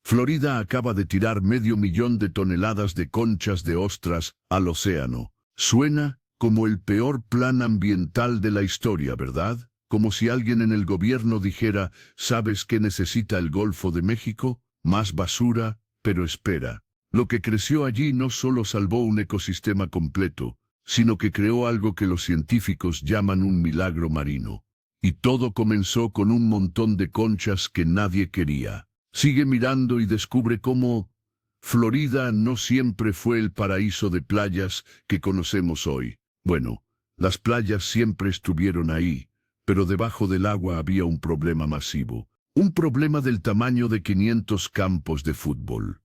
Florida acaba de tirar 500.000 de toneladas de conchas de ostras al océano. Suena como el peor plan ambiental de la historia, ¿verdad? Como si alguien en el gobierno dijera, ¿sabes qué necesita el Golfo de México? Más basura, pero espera. Lo que creció allí no solo salvó un ecosistema completo, sino que creó algo que los científicos llaman un milagro marino. Y todo comenzó con un montón de conchas que nadie quería. Sigue mirando y descubre cómo Florida no siempre fue el paraíso de playas que conocemos hoy. Bueno, las playas siempre estuvieron ahí, pero debajo del agua había un problema masivo. Un problema del tamaño de 500 campos de fútbol.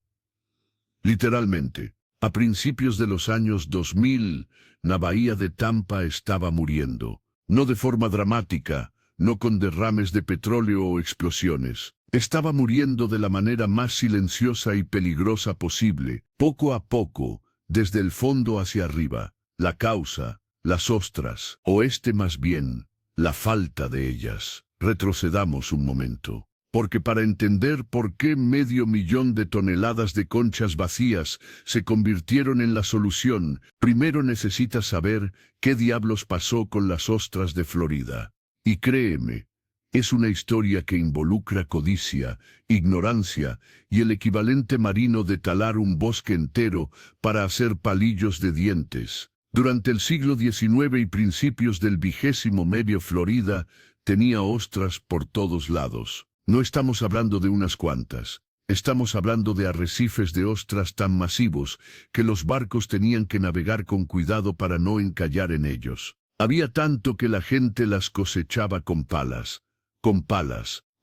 Literalmente, a principios de los años 2000, la bahía de Tampa estaba muriendo. No de forma dramática, no con derrames de petróleo o explosiones. Estaba muriendo de la manera más silenciosa y peligrosa posible, poco a poco, desde el fondo hacia arriba. La causa, las ostras, o más bien, la falta de ellas. Retrocedamos un momento. Porque para entender por qué 500.000 de toneladas de conchas vacías se convirtieron en la solución, primero necesitas saber qué diablos pasó con las ostras de Florida. Y créeme, es una historia que involucra codicia, ignorancia y el equivalente marino de talar un bosque entero para hacer palillos de dientes. Durante el siglo XIX y principios del 20º medio, Florida tenía ostras por todos lados. No estamos hablando de unas cuantas. Estamos hablando de arrecifes de ostras tan masivos que los barcos tenían que navegar con cuidado para no encallar en ellos. Había tanto que la gente las cosechaba con palas,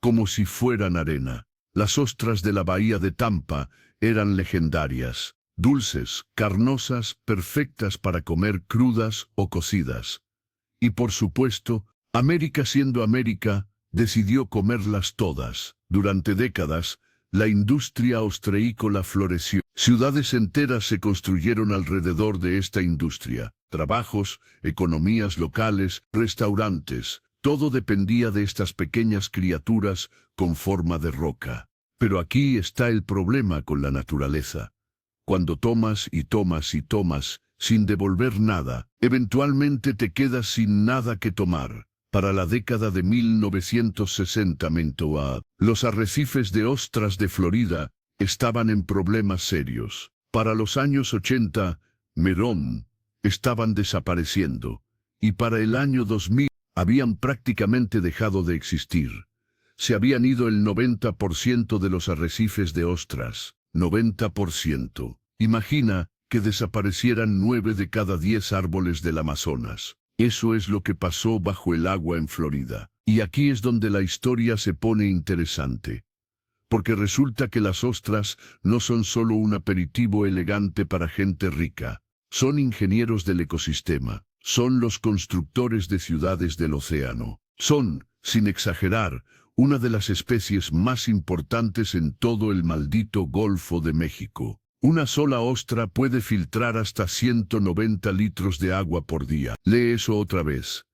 como si fueran arena. Las ostras de la bahía de Tampa eran legendarias, dulces, carnosas, perfectas para comer crudas o cocidas. Y por supuesto, América siendo América, decidió comerlas todas. Durante décadas, la industria ostreícola floreció. Ciudades enteras se construyeron alrededor de esta industria. Trabajos, economías locales, restaurantes, todo dependía de estas pequeñas criaturas con forma de roca. Pero aquí está el problema con la naturaleza. Cuando tomas y tomas y tomas, sin devolver nada, eventualmente te quedas sin nada que tomar. Para la década de 1960, los arrecifes de ostras de Florida estaban en problemas serios. Para los años 80, estaban desapareciendo. Y para el año 2000, habían prácticamente dejado de existir. Se habían ido el 90% de los arrecifes de ostras. 90%. Imagina que desaparecieran 9 de cada 10 árboles del Amazonas. Eso es lo que pasó bajo el agua en Florida. Y aquí es donde la historia se pone interesante. Porque resulta que las ostras no son solo un aperitivo elegante para gente rica. Son ingenieros del ecosistema. Son los constructores de ciudades del océano. Son, sin exagerar, una de las especies más importantes en todo el maldito Golfo de México. Una sola ostra puede filtrar hasta 190 litros de agua por día. Lee eso otra vez.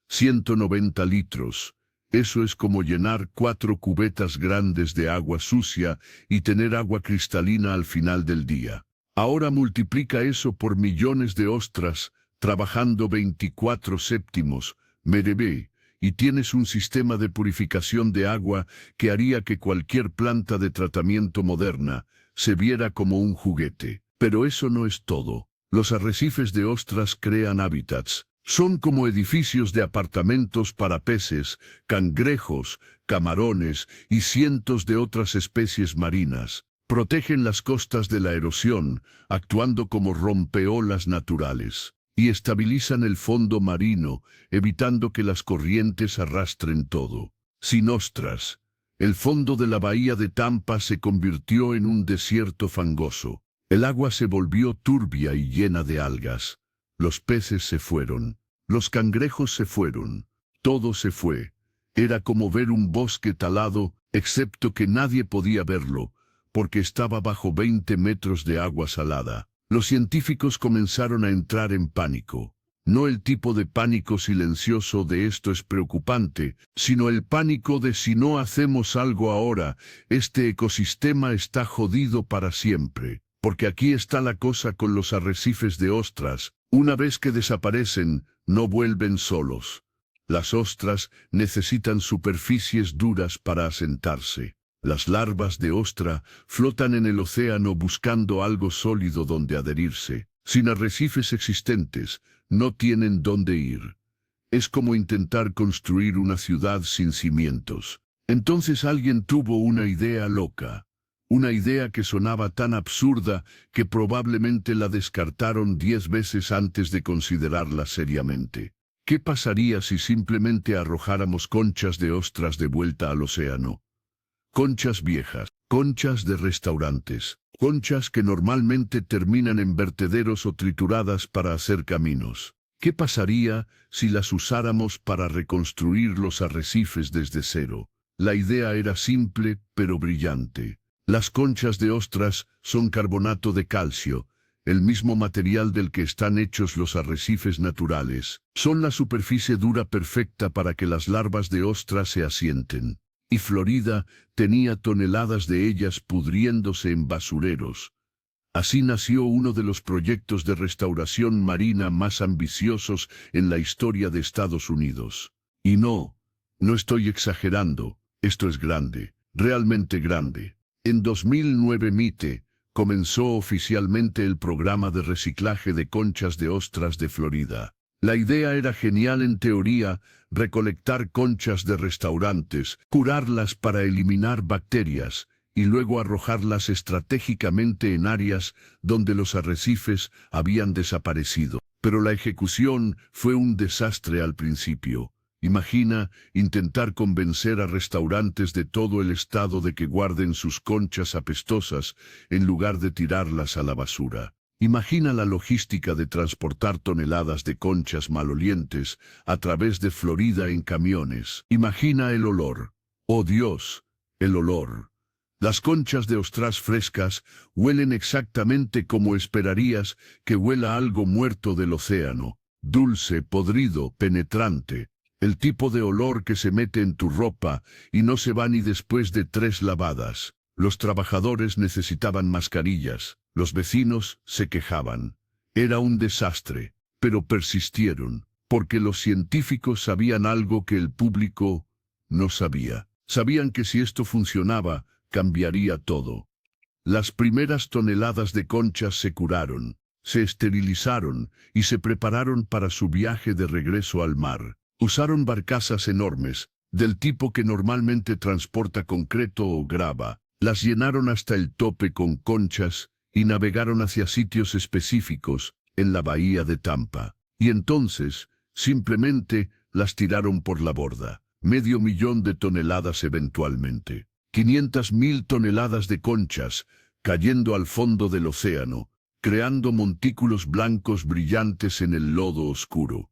190 litros. Eso es como llenar 4 cubetas grandes de agua sucia y tener agua cristalina al final del día. Ahora multiplica eso por millones de ostras, trabajando 24/7, y tienes un sistema de purificación de agua que haría que cualquier planta de tratamiento moderna se viera como un juguete. Pero eso no es todo. Los arrecifes de ostras crean hábitats. Son como edificios de apartamentos para peces, cangrejos, camarones y cientos de otras especies marinas. Protegen las costas de la erosión, actuando como rompeolas naturales. Y estabilizan el fondo marino, evitando que las corrientes arrastren todo. Sin ostras, el fondo de la bahía de Tampa se convirtió en un desierto fangoso. El agua se volvió turbia y llena de algas. Los peces se fueron. Los cangrejos se fueron. Todo se fue. Era como ver un bosque talado, excepto que nadie podía verlo, porque estaba bajo 20 metros de agua salada. Los científicos comenzaron a entrar en pánico. No el tipo de pánico silencioso de esto es preocupante, sino el pánico de si no hacemos algo ahora, este ecosistema está jodido para siempre. Porque aquí está la cosa con los arrecifes de ostras, una vez que desaparecen, no vuelven solos. Las ostras necesitan superficies duras para asentarse. Las larvas de ostra flotan en el océano buscando algo sólido donde adherirse. Sin arrecifes existentes, no tienen dónde ir. Es como intentar construir una ciudad sin cimientos. Entonces alguien tuvo una idea loca. Una idea que sonaba tan absurda que probablemente la descartaron 10 veces antes de considerarla seriamente. ¿Qué pasaría si simplemente arrojáramos conchas de ostras de vuelta al océano? Conchas viejas, conchas de restaurantes, conchas que normalmente terminan en vertederos o trituradas para hacer caminos. ¿Qué pasaría si las usáramos para reconstruir los arrecifes desde cero? La idea era simple, pero brillante. Las conchas de ostras son carbonato de calcio, el mismo material del que están hechos los arrecifes naturales. Son la superficie dura perfecta para que las larvas de ostras se asienten. Y Florida tenía toneladas de ellas pudriéndose en basureros. Así nació uno de los proyectos de restauración marina más ambiciosos en la historia de Estados Unidos. Y no estoy exagerando, esto es grande, realmente grande. En 2009 MITE comenzó oficialmente el programa de reciclaje de conchas de ostras de Florida. La idea era genial en teoría, recolectar conchas de restaurantes, curarlas para eliminar bacterias, y luego arrojarlas estratégicamente en áreas donde los arrecifes habían desaparecido. Pero la ejecución fue un desastre al principio. Imagina intentar convencer a restaurantes de todo el estado de que guarden sus conchas apestosas en lugar de tirarlas a la basura. Imagina la logística de transportar toneladas de conchas malolientes a través de Florida en camiones. Imagina el olor. ¡Oh Dios! El olor. Las conchas de ostras frescas huelen exactamente como esperarías que huela algo muerto del océano. Dulce, podrido, penetrante. El tipo de olor que se mete en tu ropa y no se va ni después de 3 lavadas. Los trabajadores necesitaban mascarillas. Los vecinos se quejaban. Era un desastre, pero persistieron, porque los científicos sabían algo que el público no sabía. Sabían que si esto funcionaba, cambiaría todo. Las primeras toneladas de conchas se curaron, se esterilizaron y se prepararon para su viaje de regreso al mar. Usaron barcazas enormes, del tipo que normalmente transporta concreto o grava. Las llenaron hasta el tope con conchas y navegaron hacia sitios específicos en la bahía de Tampa. Y entonces, simplemente, las tiraron por la borda. 500,000 de toneladas eventualmente. 500,000 toneladas de conchas cayendo al fondo del océano, creando montículos blancos brillantes en el lodo oscuro.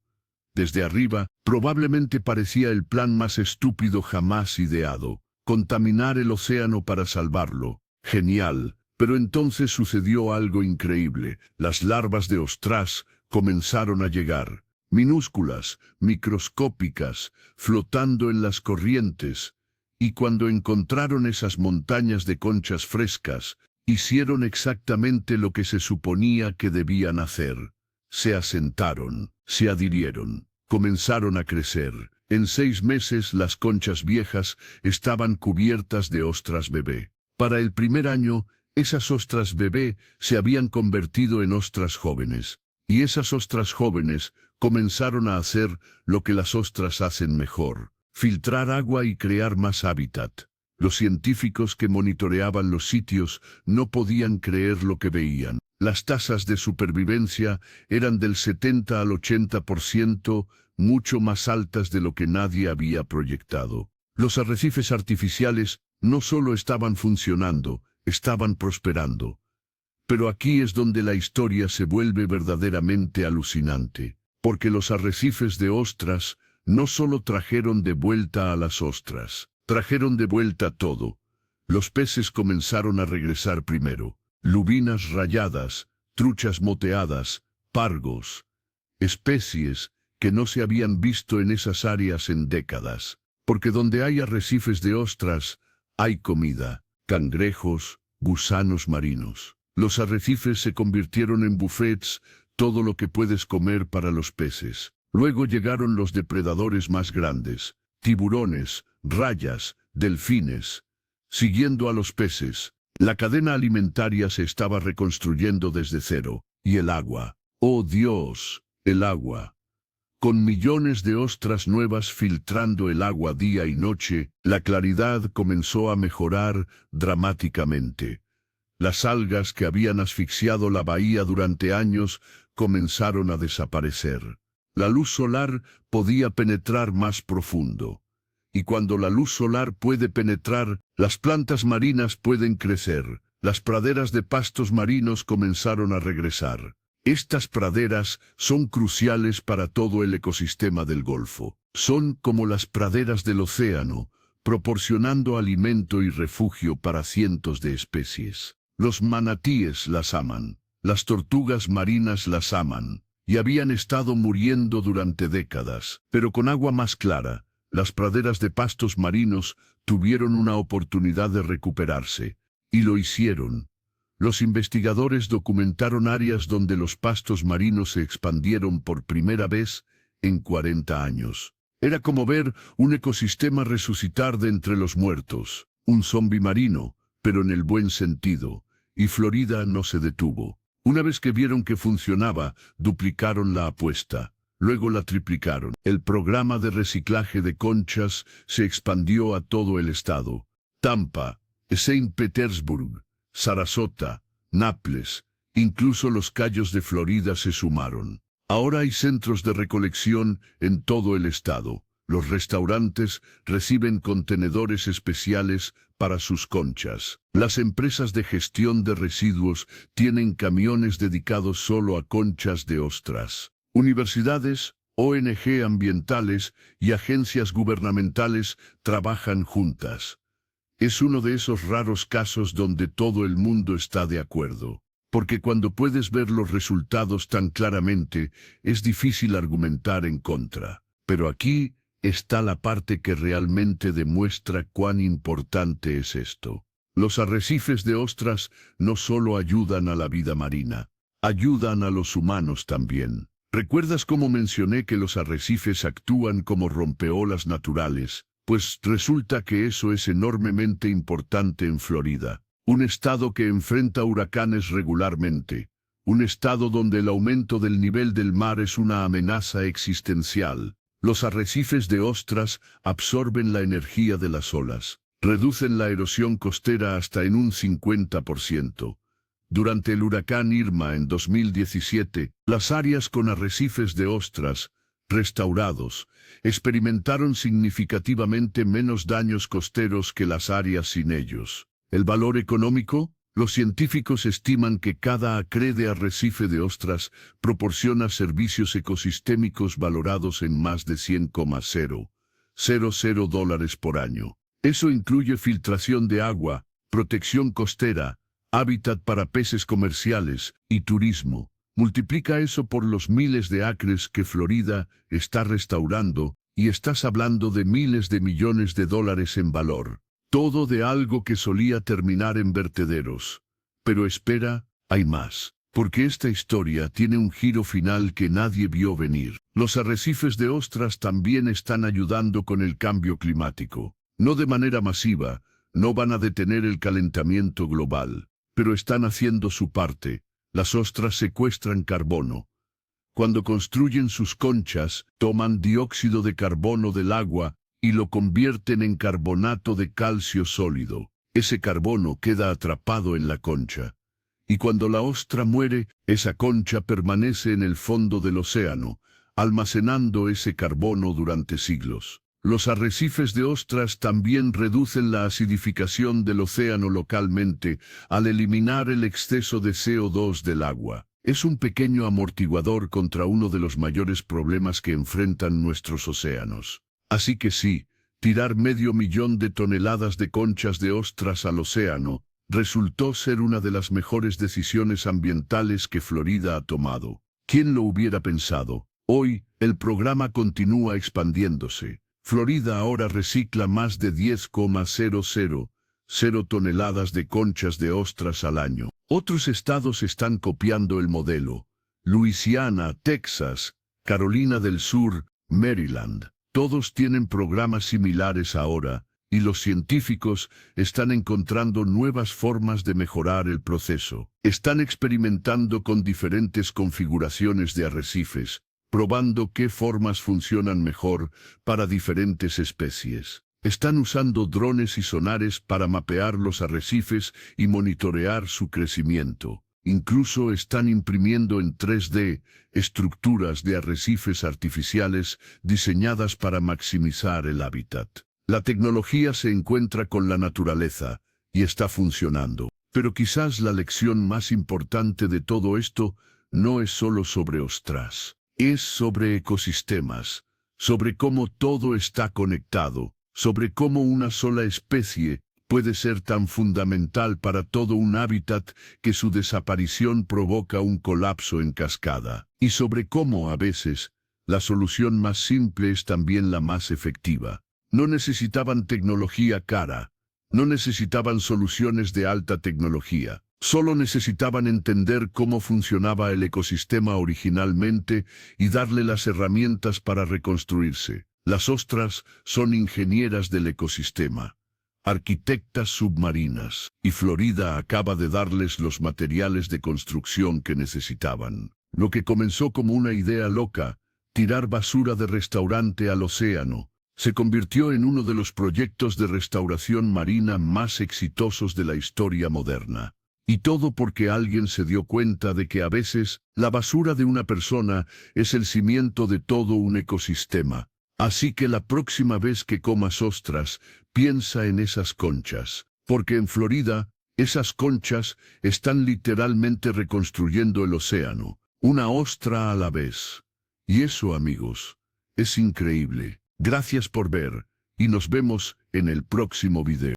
Desde arriba, probablemente parecía el plan más estúpido jamás ideado. Contaminar el océano para salvarlo. Genial. Pero entonces sucedió algo increíble. Las larvas de ostras comenzaron a llegar. Minúsculas, microscópicas, flotando en las corrientes. Y cuando encontraron esas montañas de conchas frescas, hicieron exactamente lo que se suponía que debían hacer. Se asentaron, se adhirieron, comenzaron a crecer. En 6 meses las conchas viejas estaban cubiertas de ostras bebé. Para el primer año, esas ostras bebé se habían convertido en ostras jóvenes. Y esas ostras jóvenes comenzaron a hacer lo que las ostras hacen mejor: filtrar agua y crear más hábitat. Los científicos que monitoreaban los sitios no podían creer lo que veían. Las tasas de supervivencia eran del 70 al 80%, mucho más altas de lo que nadie había proyectado. Los arrecifes artificiales no solo estaban funcionando, estaban prosperando. Pero aquí es donde la historia se vuelve verdaderamente alucinante, porque los arrecifes de ostras no solo trajeron de vuelta a las ostras, trajeron de vuelta todo. Los peces comenzaron a regresar primero. Lubinas rayadas, truchas moteadas, pargos. especies que no se habían visto en esas áreas en décadas. Porque donde hay arrecifes de ostras, hay comida, cangrejos, gusanos marinos. Los arrecifes se convirtieron en buffets, todo lo que puedes comer para los peces. Luego llegaron los depredadores más grandes, tiburones, rayas, delfines. Siguiendo a los peces, la cadena alimentaria se estaba reconstruyendo desde cero. Y el agua. ¡Oh Dios! El agua. Con millones de ostras nuevas filtrando el agua día y noche, la claridad comenzó a mejorar dramáticamente. Las algas que habían asfixiado la bahía durante años comenzaron a desaparecer. La luz solar podía penetrar más profundo. Y cuando la luz solar puede penetrar, las plantas marinas pueden crecer. Las praderas de pastos marinos comenzaron a regresar. Estas praderas son cruciales para todo el ecosistema del Golfo. Son como las praderas del océano, proporcionando alimento y refugio para cientos de especies. Los manatíes las aman, las tortugas marinas las aman, y habían estado muriendo durante décadas. Pero con agua más clara, las praderas de pastos marinos tuvieron una oportunidad de recuperarse, y lo hicieron. Los investigadores documentaron áreas donde los pastos marinos se expandieron por primera vez en 40 años. Era como ver un ecosistema resucitar de entre los muertos, un zombi marino, pero en el buen sentido, y Florida no se detuvo. Una vez que vieron que funcionaba, duplicaron la apuesta, luego la triplicaron. El programa de reciclaje de conchas se expandió a todo el estado. Tampa, Saint Petersburg, Sarasota, Naples, incluso los Cayos de Florida se sumaron. Ahora hay centros de recolección en todo el estado. Los restaurantes reciben contenedores especiales para sus conchas. Las empresas de gestión de residuos tienen camiones dedicados solo a conchas de ostras. Universidades, ONG ambientales y agencias gubernamentales trabajan juntas. Es uno de esos raros casos donde todo el mundo está de acuerdo. Porque cuando puedes ver los resultados tan claramente, es difícil argumentar en contra. Pero aquí está la parte que realmente demuestra cuán importante es esto. Los arrecifes de ostras no solo ayudan a la vida marina, ayudan a los humanos también. ¿Recuerdas cómo mencioné que los arrecifes actúan como rompeolas naturales? Pues resulta que eso es enormemente importante en Florida, un estado que enfrenta huracanes regularmente, un estado donde el aumento del nivel del mar es una amenaza existencial. Los arrecifes de ostras absorben la energía de las olas, reducen la erosión costera hasta en un 50%. Durante el huracán Irma en 2017, las áreas con arrecifes de ostras restaurados experimentaron significativamente menos daños costeros que las áreas sin ellos. ¿El valor económico? Los científicos estiman que cada acre de arrecife de ostras proporciona servicios ecosistémicos valorados en más de $100,000 por año. Eso incluye filtración de agua, protección costera, hábitat para peces comerciales y turismo. Multiplica eso por los miles de acres que Florida está restaurando y estás hablando de miles de millones de dólares en valor. Todo de algo que solía terminar en vertederos. Pero espera, hay más. Porque esta historia tiene un giro final que nadie vio venir. Los arrecifes de ostras también están ayudando con el cambio climático. No de manera masiva, no van a detener el calentamiento global, pero están haciendo su parte. Las ostras secuestran carbono. Cuando construyen sus conchas, toman dióxido de carbono del agua y lo convierten en carbonato de calcio sólido. Ese carbono queda atrapado en la concha. Y cuando la ostra muere, esa concha permanece en el fondo del océano, almacenando ese carbono durante siglos. Los arrecifes de ostras también reducen la acidificación del océano localmente al eliminar el exceso de CO2 del agua. Es un pequeño amortiguador contra uno de los mayores problemas que enfrentan nuestros océanos. Así que sí, tirar 500,000 de toneladas de conchas de ostras al océano resultó ser una de las mejores decisiones ambientales que Florida ha tomado. ¿Quién lo hubiera pensado? Hoy, el programa continúa expandiéndose. Florida ahora recicla más de 10,000 toneladas de conchas de ostras al año. Otros estados están copiando el modelo. Luisiana, Texas, Carolina del Sur, Maryland. Todos tienen programas similares ahora, y los científicos están encontrando nuevas formas de mejorar el proceso. Están experimentando con diferentes configuraciones de arrecifes, probando qué formas funcionan mejor para diferentes especies. Están usando drones y sonares para mapear los arrecifes y monitorear su crecimiento. Incluso están imprimiendo en 3D estructuras de arrecifes artificiales diseñadas para maximizar el hábitat. La tecnología se encuentra con la naturaleza y está funcionando. Pero quizás la lección más importante de todo esto no es solo sobre ostras. Es sobre ecosistemas, sobre cómo todo está conectado, sobre cómo una sola especie puede ser tan fundamental para todo un hábitat que su desaparición provoca un colapso en cascada, y sobre cómo a veces la solución más simple es también la más efectiva. No necesitaban tecnología cara, no necesitaban soluciones de alta tecnología. Solo necesitaban entender cómo funcionaba el ecosistema originalmente y darle las herramientas para reconstruirse. Las ostras son ingenieras del ecosistema, arquitectas submarinas, y Florida acaba de darles los materiales de construcción que necesitaban. Lo que comenzó como una idea loca, tirar basura de restaurante al océano, se convirtió en uno de los proyectos de restauración marina más exitosos de la historia moderna. Y todo porque alguien se dio cuenta de que a veces la basura de una persona es el cimiento de todo un ecosistema. Así que la próxima vez que comas ostras, piensa en esas conchas. Porque en Florida, esas conchas están literalmente reconstruyendo el océano, una ostra a la vez. Y eso, amigos, es increíble. Gracias por ver, y nos vemos en el próximo video.